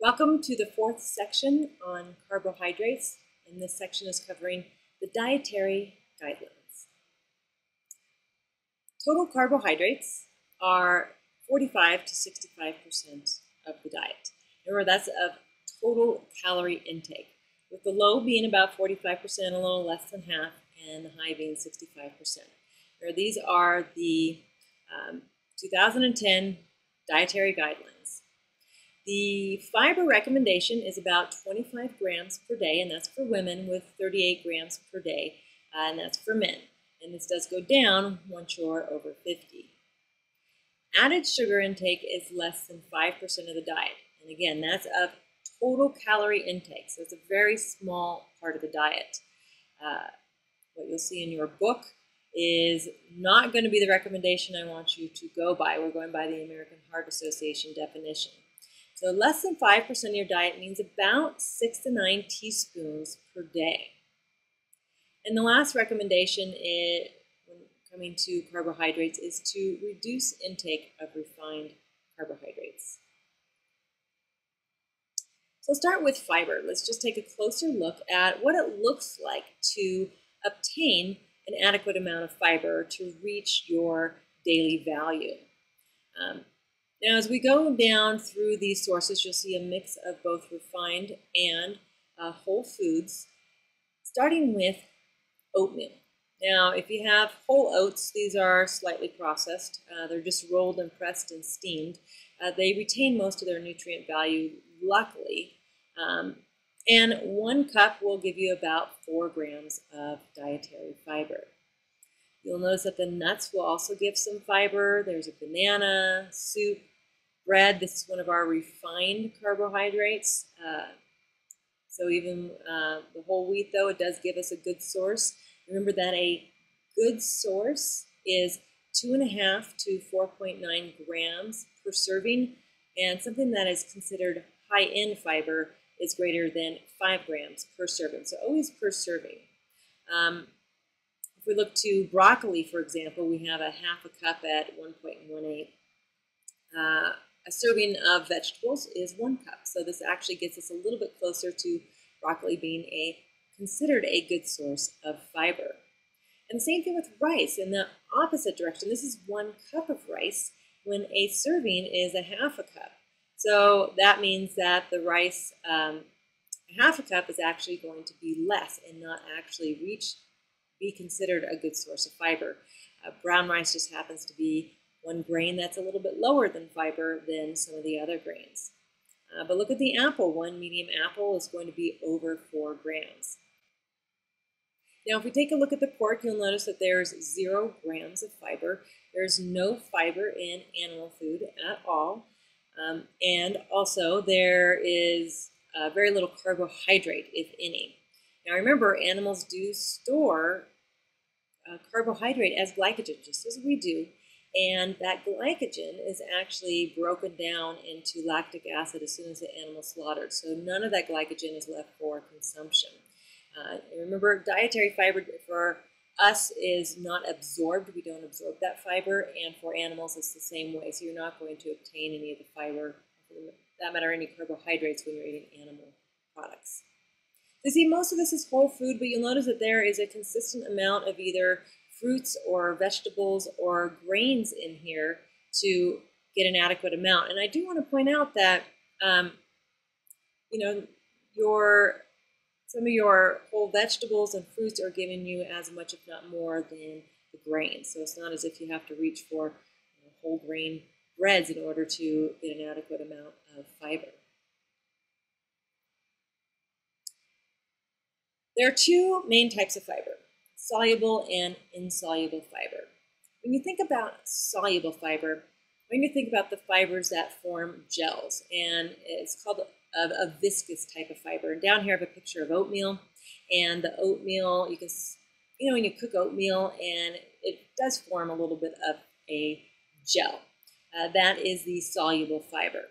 Welcome to the fourth section on carbohydrates, and this section is covering the dietary guidelines. Total carbohydrates are 45 to 65% of the diet. Remember, that's of total calorie intake, with the low being about 45%, a little less than half, and the high being 65%. These are the 2010 dietary guidelines. The fiber recommendation is about 25 grams per day, and that's for women, with 38 grams per day, and that's for men. And this does go down once you're over 50. Added sugar intake is less than 5% of the diet. And again, that's of total calorie intake, so it's a very small part of the diet. What you'll see in your book is not going to be the recommendation I want you to go by. We're going by the American Heart Association definition. So less than 5% of your diet means about 6 to 9 teaspoons per day. And the last recommendation when coming to carbohydrates is to reduce intake of refined carbohydrates. So I'll start with fiber. Let's just take a closer look at what it looks like to obtain an adequate amount of fiber to reach your daily value. Now, as we go down through these sources, you'll see a mix of both refined and whole foods, starting with oatmeal. Now, if you have whole oats, these are slightly processed. They're just rolled and pressed and steamed. They retain most of their nutrient value, luckily. And 1 cup will give you about 4 grams of dietary fiber. You'll notice that the nuts will also give some fiber. There's a banana, soup, bread. This is one of our refined carbohydrates. So even the whole wheat, though, it does give us a good source. Remember that a good source is 2.5 to 4.9 grams per serving, and something that is considered high in fiber is greater than 5 grams per serving. So always per serving. If we look to broccoli, for example, we have a half a cup at 1.18. A serving of vegetables is 1 cup. So this actually gets us a little bit closer to broccoli being considered a good source of fiber. And the same thing with rice in the opposite direction. This is 1 cup of rice when a serving is a half a cup. So that means that the rice, a half a cup, is actually going to be less and not actually be considered a good source of fiber. Brown rice just happens to be one grain that's a little bit lower than fiber than some of the other grains. But look at the apple. 1 medium apple is going to be over 4 grams. Now, if we take a look at the pork, you'll notice that there's 0 grams of fiber. There's no fiber in animal food at all. And also, there is very little carbohydrate, if any. Now, remember, animals do store carbohydrate as glycogen, just as we do. And that glycogen is actually broken down into lactic acid as soon as the animal is slaughtered. So none of that glycogen is left for consumption. Remember, dietary fiber for us is not absorbed. We don't absorb that fiber. And for animals, it's the same way. So you're not going to obtain any of the fiber, for that matter, any carbohydrates when you're eating animal products. So you see, most of this is whole food, but you'll notice that there is a consistent amount of either fruits or vegetables or grains in here to get an adequate amount. And I do want to point out that, some of your whole vegetables and fruits are giving you as much, if not more, than the grains. So it's not as if you have to reach for whole grain breads in order to get an adequate amount of fiber. There are 2 main types of fiber: soluble and insoluble fiber. When you think about soluble fiber, we're going to think about the fibers that form gels, and it's called a viscous type of fiber. And down here I have a picture of oatmeal, and the oatmeal, you can, when you cook oatmeal, and it does form a little bit of a gel. That is the soluble fiber.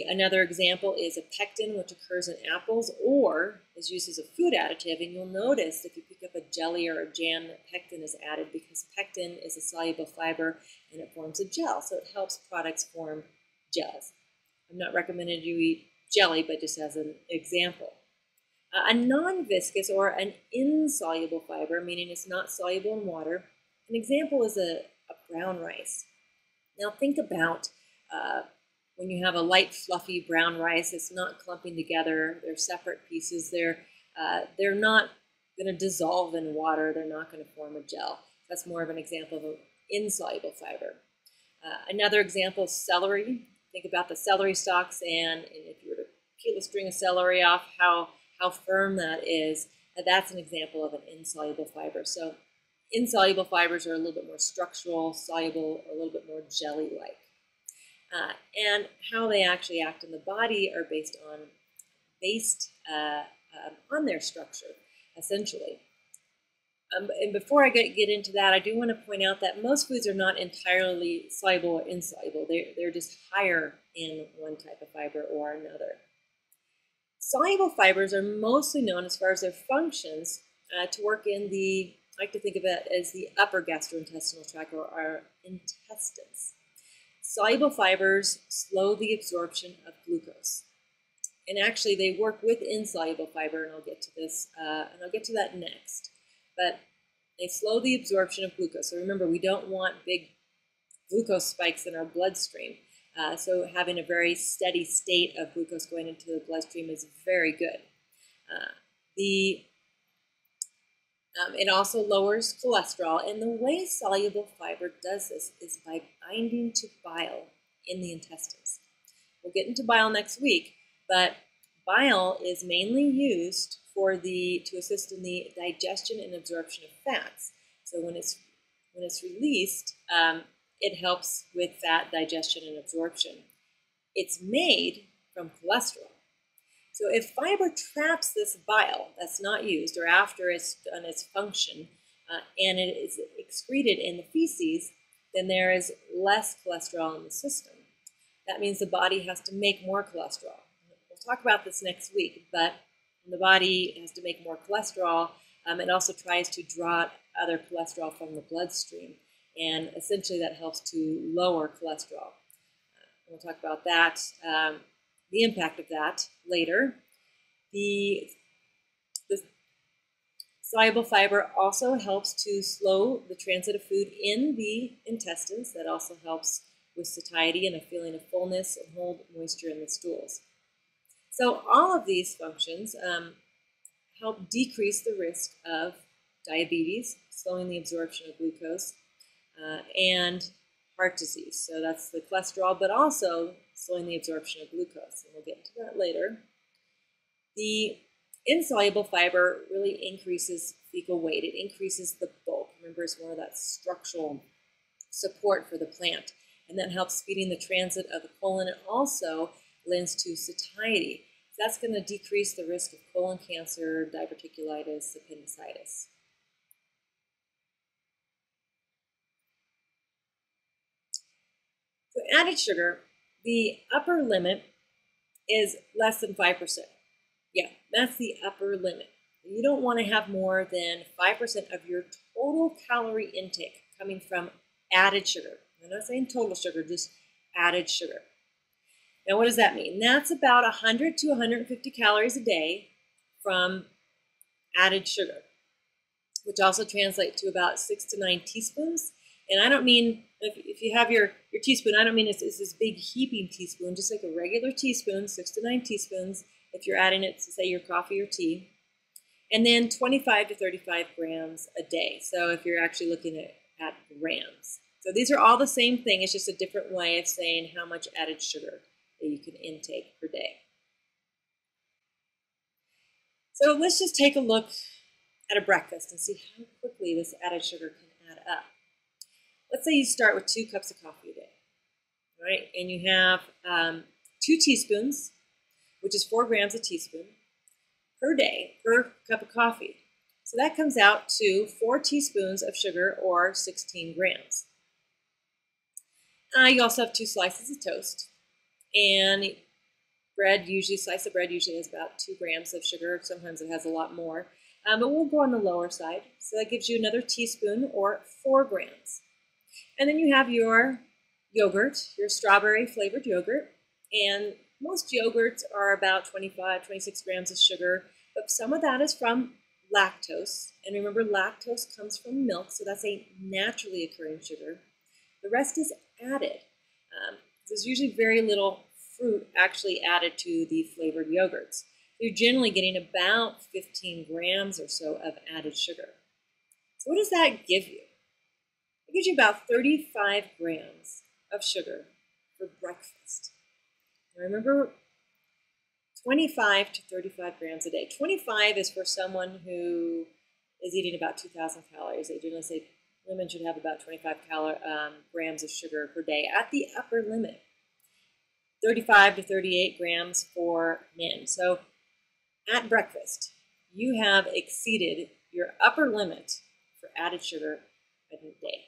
Another example is a pectin, which occurs in apples or is used as a food additive. And you'll notice if you pick up a jelly or a jam that pectin is added, because pectin is a soluble fiber and it forms a gel. So it helps products form gels. I'm not recommending you eat jelly, but just as an example. A non-viscous or an insoluble fiber, meaning it's not soluble in water. An example is a brown rice. Now think about when you have a light, fluffy brown rice. It's not clumping together. They're separate pieces. They're not going to dissolve in water. They're not going to form a gel. That's more of an example of an insoluble fiber. Another example is celery. Think about the celery stalks, and if you were to peel a string of celery off, how firm that is. That's an example of an insoluble fiber. So insoluble fibers are a little bit more structural, soluble, a little bit more jelly-like. And how they actually act in the body are based on their structure, essentially. And before I get into that, I do want to point out that most foods are not entirely soluble or insoluble. They're just higher in one type of fiber or another. Soluble fibers are mostly known, as far as their functions, to work in I like to think of it as the upper gastrointestinal tract, or our intestines. Soluble fibers slow the absorption of glucose. And actually, they work with insoluble fiber, and I'll get to this, and I'll get to that next. But they slow the absorption of glucose. So remember, we don't want big glucose spikes in our bloodstream. So having a very steady state of glucose going into the bloodstream is very good. It also lowers cholesterol, and the way soluble fiber does this is by binding to bile in the intestines. We'll get into bile next week, but bile is mainly used to assist in the digestion and absorption of fats. So when it's released, it helps with fat digestion and absorption. It's made from cholesterol. So if fiber traps this bile that's not used, or after it's done its function, and it is excreted in the feces, then there is less cholesterol in the system. That means the body has to make more cholesterol. We'll talk about this next week, but when the body has to make more cholesterol, it also tries to draw other cholesterol from the bloodstream. And essentially that helps to lower cholesterol. We'll talk about that, the impact of that later. The soluble fiber also helps to slow the transit of food in the intestines. That also helps with satiety and a feeling of fullness, and hold moisture in the stools. So all of these functions help decrease the risk of diabetes, slowing the absorption of glucose, and heart disease. So that's the cholesterol, but also slowing the absorption of glucose, and we'll get into that later. The insoluble fiber really increases fecal weight. It increases the bulk. Remember, it's more of that structural support for the plant, and that helps speeding the transit of the colon. It also lends to satiety. So that's going to decrease the risk of colon cancer, diverticulitis, appendicitis. So added sugar, the upper limit is less than 5%. Yeah, that's the upper limit. You don't want to have more than 5% of your total calorie intake coming from added sugar. I'm not saying total sugar, just added sugar. Now, what does that mean? That's about 100 to 150 calories a day from added sugar, which also translates to about 6 to 9 teaspoons. And I don't mean, if you have your teaspoon, I don't mean it's this big heaping teaspoon, just like a regular teaspoon, 6 to 9 teaspoons, if you're adding it to, say, your coffee or tea. And then 25 to 35 grams a day. So if you're actually looking at grams. So these are all the same thing. It's just a different way of saying how much added sugar that you can intake per day. So let's just take a look at a breakfast and see how quickly this added sugar can add up. Let's say you start with 2 cups of coffee a day, right? And you have 2 teaspoons, which is 4 grams a teaspoon, per day, per cup of coffee. So that comes out to 4 teaspoons of sugar, or 16 grams. You also have 2 slices of toast, and bread, slice of bread usually has about 2 grams of sugar. Sometimes it has a lot more, but we'll go on the lower side. So that gives you another teaspoon, or 4 grams. And then you have your yogurt, your strawberry flavored yogurt. And most yogurts are about 25, 26 grams of sugar, but some of that is from lactose. And remember, lactose comes from milk, so that's a naturally occurring sugar. The rest is added. There's usually very little fruit actually added to the flavored yogurts. You're generally getting about 15 grams or so of added sugar. So what does that give you? It gives you about 35 grams of sugar for breakfast. Now remember, 25 to 35 grams a day. 25 is for someone who is eating about 2,000 calories. They generally say women should have about 25 grams of sugar per day at the upper limit. 35 to 38 grams for men. So at breakfast, you have exceeded your upper limit for added sugar a day.